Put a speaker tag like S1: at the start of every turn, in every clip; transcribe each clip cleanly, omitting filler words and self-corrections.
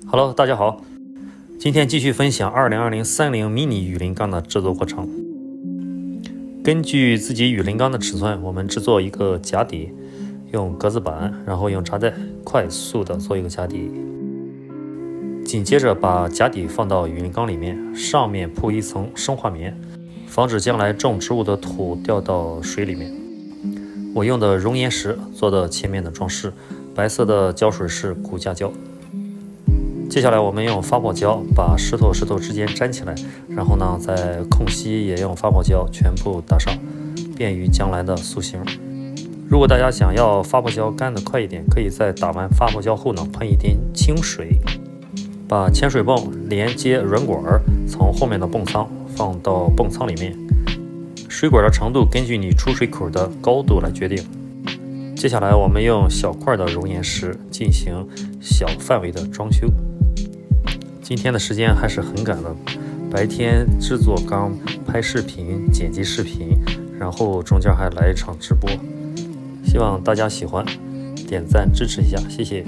S1: Hello， 大家好，今天继续分享2020-30 mini 雨林缸的制作过程。根据自己雨林缸的尺寸，我们制作一个假底，用格子板，然后用茶带快速的做一个假底。紧接着把假底放到雨林缸里面，上面铺一层生化棉，防止将来种植物的土掉到水里面。我用的熔岩石做的前面的装饰，白色的胶水是骨架胶。接下来我们用发泡胶把石头之间粘起来，然后呢在空隙也用发泡胶全部打上，便于将来的塑形。如果大家想要发泡胶干得快一点，可以在打完发泡胶后呢喷一点清水，把潜水泵连接软管从后面的泵仓放到泵仓里面，水管的长度根据你出水口的高度来决定。接下来我们用小块的熔岩石进行小范围的装修。今天的时间还是很赶的，白天制作缸、拍视频、剪辑视频，然后中间还来一场直播，希望大家喜欢，点赞支持一下，谢谢。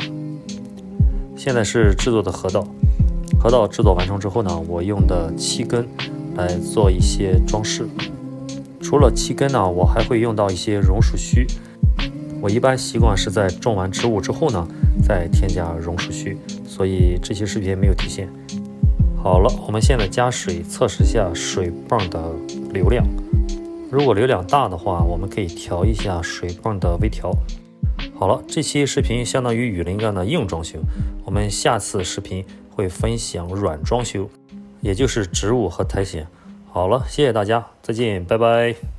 S1: 现在是制作的河道，河道制作完成之后呢，我用的漆根来做一些装饰。除了漆根呢，我还会用到一些榕树须。我一般习惯是在种完植物之后呢，再添加榕树须，所以这些视频没有体现。好了，我们现在加水测试一下水泵的流量。如果流量大的话，我们可以调一下水泵的微调。好了，这期视频相当于雨林缸的硬装修，我们下次视频会分享软装修，也就是植物和苔藓。好了，谢谢大家，再见，拜拜。